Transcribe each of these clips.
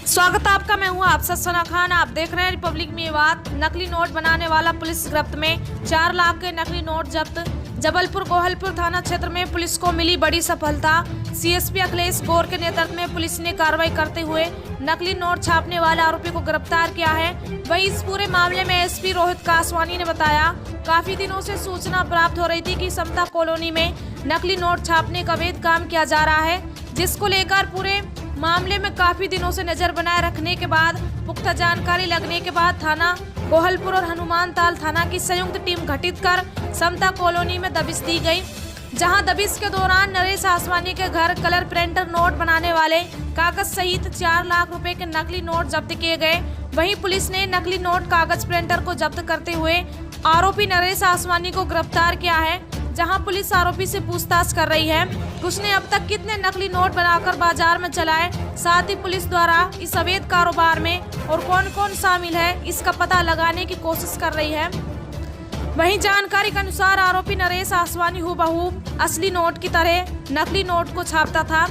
स्वागत है आपका। मैं हूं आप सना खान। आप देख रहे हैं रिपब्लिक मेवात। नकली नोट बनाने वाला पुलिस गिरफ्त में। 4 लाख के नकली नोट जब्त। जबलपुर गोहलपुर थाना क्षेत्र में पुलिस को मिली बड़ी सफलता। सीएसपी अखिलेश गौर के नेतृत्व में पुलिस ने कार्रवाई करते हुए नकली नोट छापने वाले आरोपी को गिरफ्तार किया है। वहीं इस पूरे मामले में एसपी रोहित कासवानी ने बताया, काफी दिनों से सूचना प्राप्त हो रही थी कि समता कॉलोनी में नकली नोट छापने का अवैध काम किया जा रहा है, जिसको लेकर पूरे मामले में काफी दिनों से नजर बनाए रखने के बाद पुख्ता जानकारी लगने के बाद थाना गोहलपुर और हनुमानताल थाना की संयुक्त टीम गठित कर समता कॉलोनी में दबिश दी गई, जहां दबिश के दौरान नरेश आसवानी के घर कलर प्रिंटर नोट बनाने वाले कागज सहित 4 लाख रुपए के नकली नोट जब्त किए गए। वहीं पुलिस ने नकली नोट कागज प्रिंटर को जब्त करते हुए आरोपी नरेश आसवानी को गिरफ्तार किया है, जहां पुलिस आरोपी से पूछताछ कर रही है उसने अब तक कितने नकली नोट बनाकर बाजार में चलाए, साथ ही पुलिस द्वारा इस अवैध कारोबार में और कौन कौन शामिल है इसका पता लगाने की कोशिश कर रही है। वहीं जानकारी के अनुसार आरोपी नरेश आसवानी हूबहू असली नोट की तरह नकली नोट को छापता था,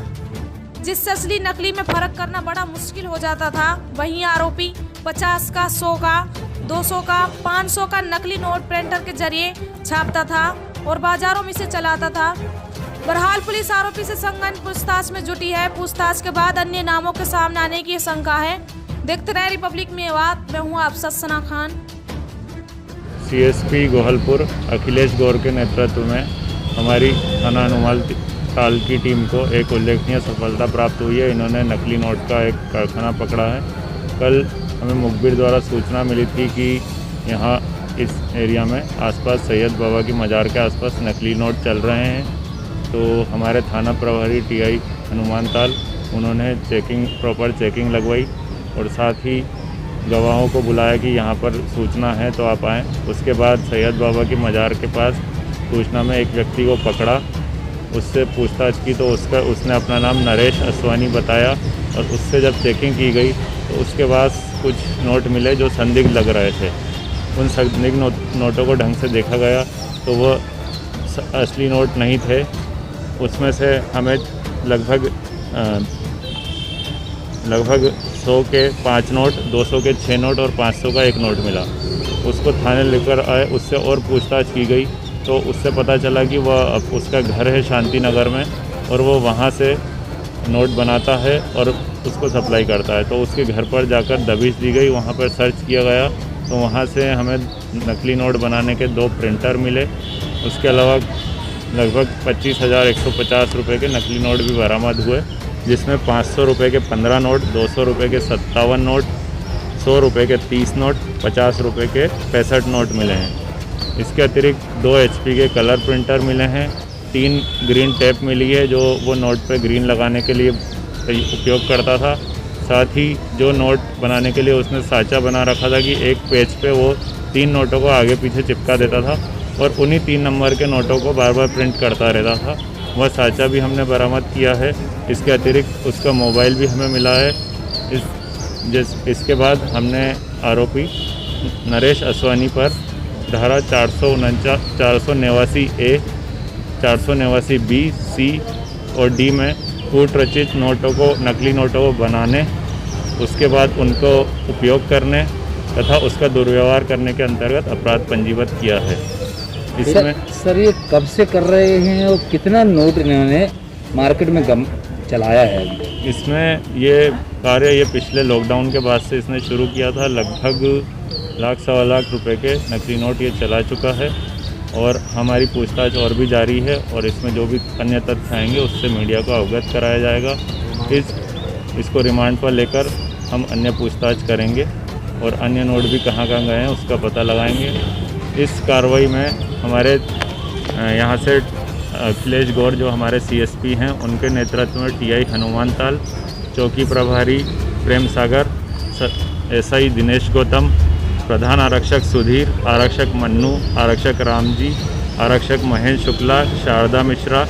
जिससे असली नकली में फर्क करना बड़ा मुश्किल हो जाता था। वहीं आरोपी 50 का, 100 का, 200 का, 500 का नकली नोट प्रिंटर के जरिए छापता था और बाजारों में से चलाता था। बहरहाल पुलिस आरोपी से संगन पूछताछ में जुटी है। पूछताछ के बाद अन्य नामों के सामने आने की शंका है। देखते रहे रिपब्लिक मेवात। मैं हूँ आप सना खान। सीएसपी गोहलपुर अखिलेश गौर के नेतृत्व में हमारी थाना हनुमानताल की टीम को एक उल्लेखनीय सफलता प्राप्त हुई है। इन्होंने नकली नोट का एक कारखाना पकड़ा है। कल हमें मुखबिर द्वारा सूचना मिली थी कि यहाँ इस एरिया में आसपास सैयद बाबा की मज़ार के आसपास नकली नोट चल रहे हैं। तो हमारे थाना प्रभारी टीआई हनुमानताल उन्होंने प्रॉपर चेकिंग लगवाई और साथ ही गवाहों को बुलाया कि यहाँ पर सूचना है तो आप आएँ। उसके बाद सैयद बाबा की मज़ार के पास सूचना में एक व्यक्ति को पकड़ा, उससे पूछताछ की तो उसने अपना नाम नरेश आसवानी बताया और उससे जब चेकिंग की गई तो उसके पास कुछ नोट मिले जो संदिग्ध लग रहे थे। उन संदिग्ध नोटों को ढंग से देखा गया तो वह असली नोट नहीं थे। उसमें से हमें लगभग 100 के 5 नोट, 200 के 6 नोट और 500 का 1 नोट मिला। उसको थाने लेकर आए, उससे और पूछताछ की गई तो उससे पता चला कि वह उसका घर है शांति नगर में और वो वहाँ से नोट बनाता है और उसको सप्लाई करता है। तो उसके घर पर जाकर दबिश दी गई, वहाँ पर सर्च किया गया तो वहाँ से हमें नकली नोट बनाने के 2 प्रिंटर मिले। उसके अलावा लगभग 25,150 रुपये के नकली नोट भी बरामद हुए, जिसमें 500 रुपये के 15 नोट, 200 रुपये के 57 नोट, 100 रुपये के 30 नोट, 50 रुपये के 65 नोट मिले हैं। इसके अतिरिक्त 2 HP के कलर प्रिंटर मिले हैं, 3 ग्रीन टेप मिली है जो वो नोट पे ग्रीन लगाने के लिए उपयोग करता था। साथ ही जो नोट बनाने के लिए उसने साँचा बना रखा था कि एक पेज पे वो 3 नोटों को आगे पीछे चिपका देता था और उन्हीं 3 नंबर के नोटों को बार बार प्रिंट करता रहता था। वह साँचा भी हमने बरामद किया है। इसके अतिरिक्त उसका मोबाइल भी हमें मिला है। इसके बाद हमने आरोपी नरेश आसवानी पर धारा 489 A, 489 B, C और D में कूट रचित नोटों को, नकली नोटों को बनाने, उसके बाद उनको उपयोग करने तथा उसका दुर्व्यवहार करने के अंतर्गत अपराध पंजीबद्ध किया है। इसमें सर ये कब से कर रहे हैं और कितना नोट इन्होंने मार्केट में चलाया है? इसमें ये पिछले लॉकडाउन के बाद से इसने शुरू किया था। लगभग 1-1.25 लाख रुपए के नकली नोट ये चला चुका है और हमारी पूछताछ और भी जारी है और इसमें जो भी अन्य तथ्य आएंगे उससे मीडिया को अवगत कराया जाएगा। इसको रिमांड पर लेकर हम अन्य पूछताछ करेंगे और अन्य नोट भी कहाँ गए हैं उसका पता लगाएंगे। इस कार्रवाई में हमारे यहाँ से अखिलेश गौर जो हमारे CSP हैं उनके नेतृत्व में TI हनुमानताल, चौकी प्रभारी प्रेम सागर, SI दिनेश गौतम, प्रधान आरक्षक सुधीर, आरक्षक मन्नू, आरक्षक रामजी, आरक्षक महेश शुक्ला, शारदा मिश्रा,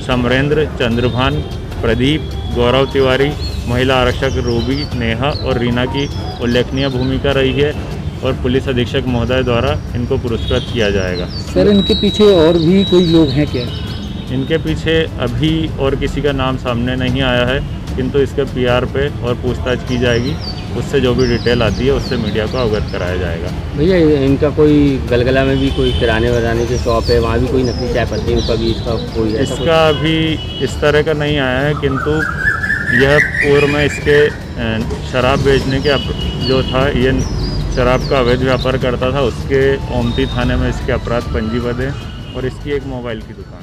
समरेंद्र, चंद्रभान, प्रदीप, गौरव तिवारी, महिला आरक्षक रूबी, नेहा और रीना की उल्लेखनीय भूमिका रही है और पुलिस अधीक्षक महोदय द्वारा इनको पुरस्कृत किया जाएगा। सर इनके पीछे और भी कोई लोग हैं क्या? इनके पीछे अभी और किसी का नाम सामने नहीं आया है। किंतु इसके पीआर पे और पूछताछ की जाएगी। उससे जो भी डिटेल आती है उससे मीडिया को अवगत कराया जाएगा। भैया इनका कोई गलगला में भी कोई किराने वराने की शॉप है, वहाँ भी कोई नकली चाय पत्ती उनका भी इसका कोई ऐसा इसका अभी इस तरह का नहीं आया है, किंतु यह पूर्व में इसके शराब बेचने के जो था, ये शराब का अवैध व्यापार करता था, उसके ओमती थाने में इसके अपराध पंजीबद्ध है और इसकी एक मोबाइल की दुकान